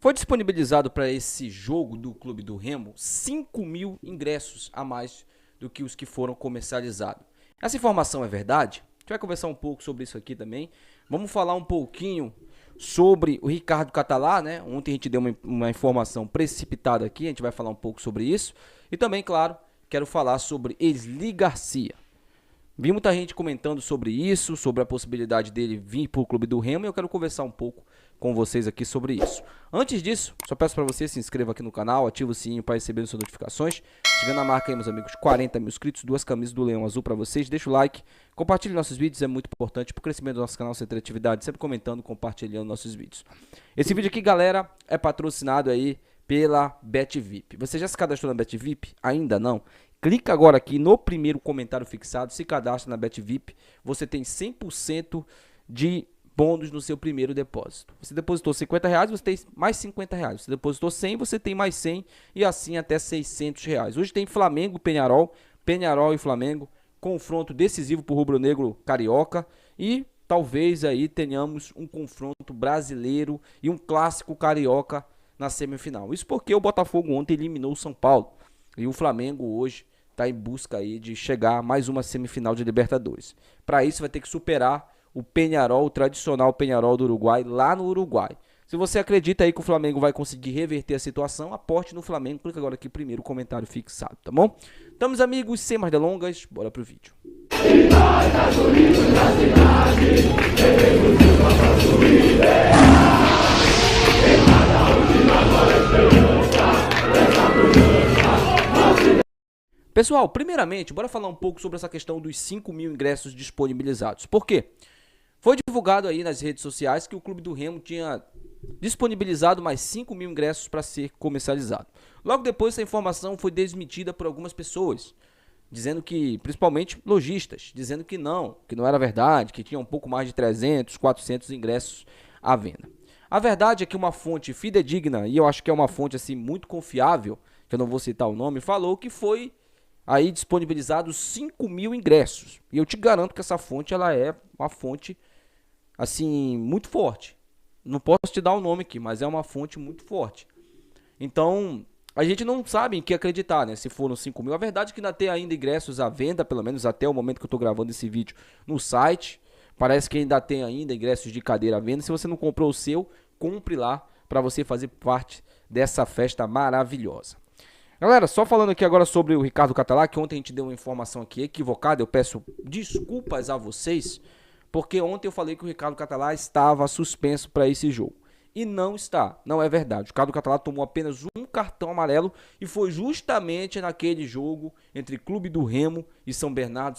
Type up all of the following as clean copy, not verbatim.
Foi disponibilizado para esse jogo do Clube do Remo 5.000 ingressos a mais do que os que foram comercializados. Essa informação é verdade? A gente vai conversar um pouco sobre isso aqui também. Vamos falar um pouquinho sobre o Ricardo Catalá, né? Ontem a gente deu uma informação precipitada aqui, a gente vai falar um pouco sobre isso. E também, claro, quero falar sobre Esli Garcia. Vi muita gente comentando sobre isso, sobre a possibilidade dele vir para o Clube do Remo, e eu quero conversar um pouco com vocês aqui sobre isso. Antes disso, só peço para você se inscreva aqui no canal, ativa o sininho para receber as suas notificações. Chegando na marca aí, meus amigos, 40 mil inscritos, 2 camisas do Leão Azul para vocês. Deixa o like, compartilhe nossos vídeos, é muito importante para o crescimento do nosso canal, sem ter atividade, sempre comentando, compartilhando nossos vídeos. Esse vídeo aqui, galera, é patrocinado aí pela BetVip. Você já se cadastrou na BetVip? Ainda não? Clica agora aqui no primeiro comentário fixado, se cadastra na BetVip, você tem 100% de bônus no seu primeiro depósito. Você depositou R$50, você tem mais R$50. Você depositou 100, você tem mais 100 e assim até R$600. Hoje tem Flamengo e Peñarol, Peñarol e Flamengo, confronto decisivo para o rubro-negro carioca e talvez aí tenhamos um confronto brasileiro e um clássico carioca na semifinal. Isso porque o Botafogo ontem eliminou o São Paulo e o Flamengo hoje está em busca aí de chegar a mais uma semifinal de Libertadores. Para isso vai ter que superar o Peñarol, o tradicional Peñarol do Uruguai, lá no Uruguai. Se você acredita aí que o Flamengo vai conseguir reverter a situação, aporte no Flamengo. Clica agora aqui primeiro comentário fixado, tá bom? Então, meus amigos, sem mais delongas, bora pro vídeo. Pessoal, primeiramente, bora falar um pouco sobre essa questão dos 5.000 ingressos disponibilizados. Por quê? Foi divulgado aí nas redes sociais que o Clube do Remo tinha disponibilizado mais 5.000 ingressos para ser comercializado. Logo depois, essa informação foi desmentida por algumas pessoas, dizendo que, principalmente lojistas, dizendo que não era verdade, que tinha um pouco mais de 300, 400 ingressos à venda. A verdade é que uma fonte fidedigna, e eu acho que é uma fonte assim muito confiável, que eu não vou citar o nome, falou que foi aí disponibilizados 5.000 ingressos. E eu te garanto que essa fonte ela é uma fonte assim muito forte. Não posso te dar o nome aqui, mas é uma fonte muito forte. Então, a gente não sabe em que acreditar, né? Se foram 5.000. A verdade é que ainda tem ainda ingressos à venda, pelo menos até o momento que eu estou gravando esse vídeo, no site. Parece que ainda tem ainda ingressos de cadeira à venda. Se você não comprou o seu, compre lá para você fazer parte dessa festa maravilhosa. Galera, só falando aqui agora sobre o Ricardo Catalá, que ontem a gente deu uma informação aqui equivocada, eu peço desculpas a vocês, porque ontem eu falei que o Ricardo Catalá estava suspenso para esse jogo. E não está, não é verdade. O Ricardo Catalá tomou apenas um cartão amarelo e foi justamente naquele jogo entre Clube do Remo e São Bernardo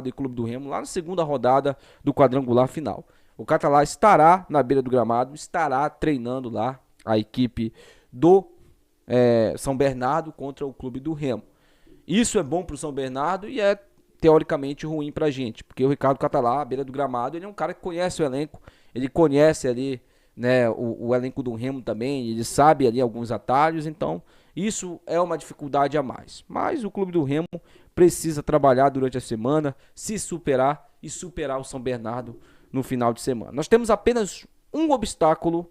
e Clube do Remo, lá na segunda rodada do quadrangular final. O Catalá estará na beira do gramado, estará treinando lá a equipe do São Bernardo contra o Clube do Remo. Isso é bom para o São Bernardo e é teoricamente ruim para a gente, porque o Ricardo Catalá, à beira do gramado, ele é um cara que conhece o elenco, ele conhece ali, né, o elenco do Remo também, ele sabe ali alguns atalhos, então isso é uma dificuldade a mais. Mas o Clube do Remo precisa trabalhar durante a semana, se superar e superar o São Bernardo no final de semana. Nós temos apenas um obstáculo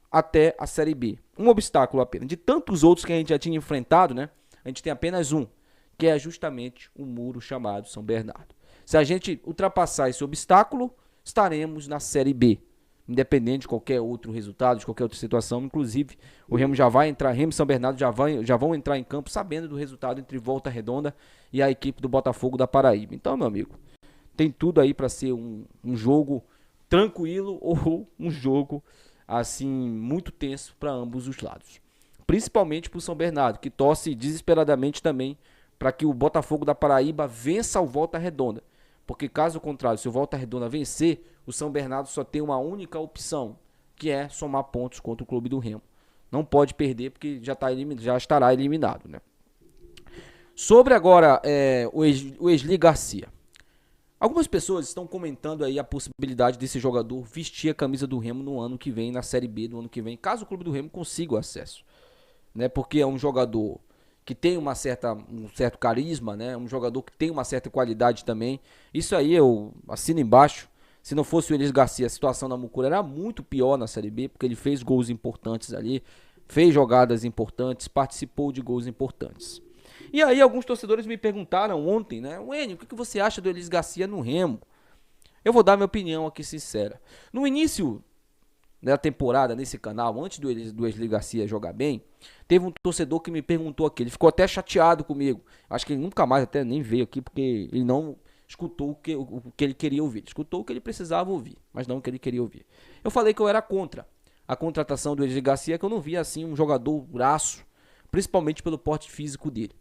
até a Série B. Um obstáculo apenas. De tantos outros que a gente já tinha enfrentado, né? A gente tem apenas um, que é justamente o muro chamado São Bernardo. Se a gente ultrapassar esse obstáculo, estaremos na Série B. Independente de qualquer outro resultado, de qualquer outra situação. Inclusive, o Remo já vai entrar, Remo e São Bernardo já vão entrar em campo sabendo do resultado entre Volta Redonda e a equipe do Botafogo da Paraíba. Então, meu amigo, tem tudo aí para ser um jogo tranquilo ou um jogo assim muito tenso para ambos os lados, principalmente para o São Bernardo, que torce desesperadamente também para que o Botafogo da Paraíba vença o Volta Redonda, porque caso contrário, se o Volta Redonda vencer, o São Bernardo só tem uma única opção, que é somar pontos contra o Clube do Remo. Não pode perder porque já estará eliminado, né? Sobre agora o Esli Garcia. Algumas pessoas estão comentando aí a possibilidade desse jogador vestir a camisa do Remo no ano que vem, na Série B do ano que vem, caso o Clube do Remo consiga o acesso, né? Porque é um jogador que tem um certo carisma, né? Um jogador que tem uma certa qualidade também. Isso aí eu assino embaixo. Se não fosse o Esli Garcia, a situação da Mucura era muito pior na Série B, porque ele fez gols importantes ali, fez jogadas importantes, participou de gols importantes. E aí alguns torcedores me perguntaram ontem, né? Enio, o que você acha do Elis Garcia no Remo? Eu vou dar minha opinião aqui sincera. No início da temporada, nesse canal, antes do Elis Garcia jogar bem, teve um torcedor que me perguntou aqui, ele ficou até chateado comigo. Acho que ele nunca mais até nem veio aqui, porque ele não escutou o que ele queria ouvir. Ele escutou o que ele precisava ouvir, mas não o que ele queria ouvir. Eu falei que eu era contra a contratação do Elis Garcia, que eu não via assim um jogador braço, principalmente pelo porte físico dele.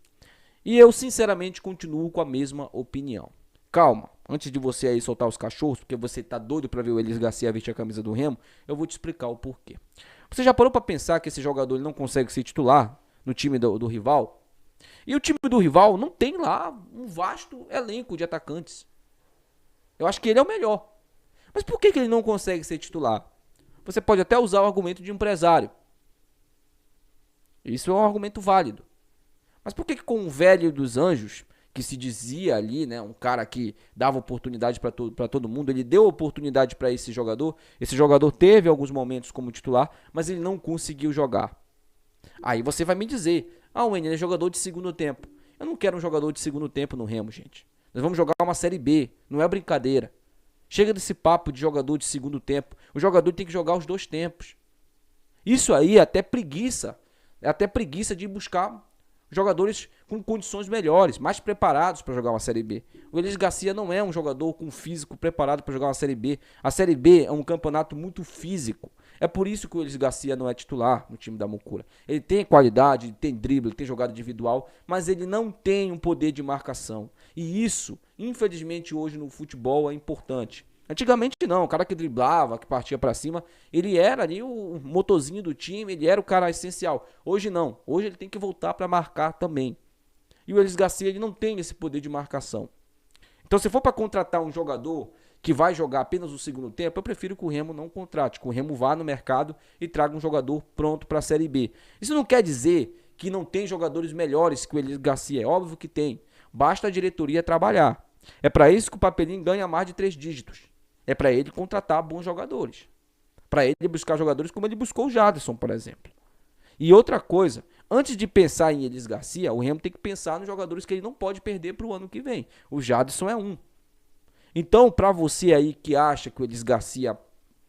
E eu sinceramente continuo com a mesma opinião. Calma, antes de você aí soltar os cachorros, porque você tá doido para ver o Elis Garcia vestir a camisa do Remo, eu vou te explicar o porquê. Você já parou para pensar que esse jogador ele não consegue ser titular no time do rival? E o time do rival não tem lá um vasto elenco de atacantes. Eu acho que ele é o melhor. Mas por que ele não consegue ser titular? Você pode até usar o argumento de empresário. Isso é um argumento válido. Mas por que com o velho dos Anjos, que se dizia ali, né, um cara que dava oportunidade para todo mundo, ele deu oportunidade para esse jogador teve alguns momentos como titular, mas ele não conseguiu jogar. Aí você vai me dizer, o Enio é jogador de segundo tempo. Eu não quero um jogador de segundo tempo no Remo, gente. Nós vamos jogar uma Série B, não é brincadeira. Chega desse papo de jogador de segundo tempo. O jogador tem que jogar os dois tempos. Isso aí é até preguiça de buscar jogadores com condições melhores, mais preparados para jogar uma Série B. O Elis Garcia não é um jogador com físico preparado para jogar uma Série B. A Série B é um campeonato muito físico. É por isso que o Elis Garcia não é titular no time da Mucura. Ele tem qualidade, ele tem drible, ele tem jogada individual, mas ele não tem um poder de marcação. E isso, infelizmente, hoje no futebol é importante. Antigamente não, o cara que driblava, que partia pra cima, ele era ali o motorzinho do time, ele era o cara essencial. Hoje não, hoje ele tem que voltar pra marcar também. E o Elis Garcia ele não tem esse poder de marcação. Então se for pra contratar um jogador que vai jogar apenas o segundo tempo, eu prefiro que o Remo não contrate, que o Remo vá no mercado e traga um jogador pronto pra Série B. Isso não quer dizer que não tem jogadores melhores que o Elis Garcia, é óbvio que tem. Basta a diretoria trabalhar. É pra isso que o Papelinho ganha mais de 3 dígitos. É para ele contratar bons jogadores. Para ele buscar jogadores como ele buscou o Jadson, por exemplo. E outra coisa, antes de pensar em Elis Garcia, o Remo tem que pensar nos jogadores que ele não pode perder para o ano que vem. O Jadson é um. Então, para você aí que acha que o Elis Garcia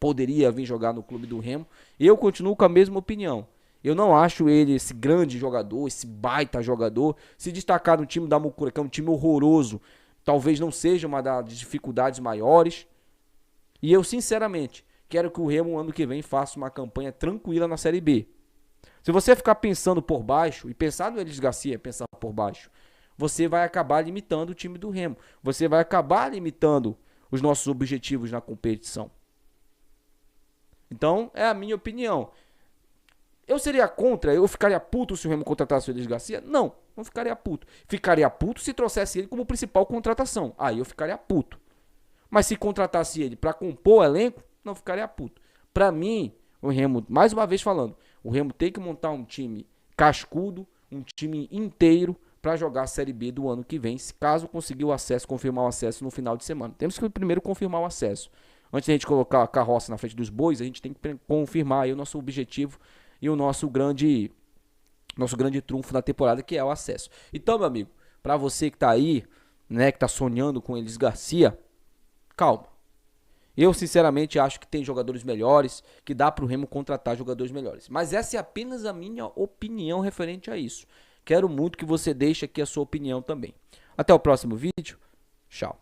poderia vir jogar no clube do Remo, eu continuo com a mesma opinião. Eu não acho ele esse grande jogador, esse baita jogador. Se destacar no time da Mucura, que é um time horroroso, talvez não seja uma das dificuldades maiores. E eu, sinceramente, quero que o Remo ano que vem faça uma campanha tranquila na Série B. Se você ficar pensando por baixo, e pensar no Elis Garcia, pensar por baixo, você vai acabar limitando o time do Remo. Você vai acabar limitando os nossos objetivos na competição. Então, é a minha opinião. Eu seria contra, eu ficaria puto se o Remo contratasse o Elis Garcia? Não, não ficaria puto. Ficaria puto se trouxesse ele como principal contratação. Aí eu ficaria puto. Mas se contratasse ele para compor o elenco, não ficaria puto. Para mim, o Remo, mais uma vez falando, o Remo tem que montar um time cascudo, um time inteiro para jogar a Série B do ano que vem, se caso conseguir o acesso, confirmar o acesso no final de semana. Temos que primeiro confirmar o acesso. Antes de a gente colocar a carroça na frente dos bois, a gente tem que confirmar aí o nosso objetivo e o nosso grande trunfo na temporada, que é o acesso. Então, meu amigo, para você que tá aí, né, que tá sonhando com Elis Garcia, calma. Eu, sinceramente, acho que tem jogadores melhores, que dá para o Remo contratar jogadores melhores. Mas essa é apenas a minha opinião referente a isso. Quero muito que você deixe aqui a sua opinião também. Até o próximo vídeo. Tchau.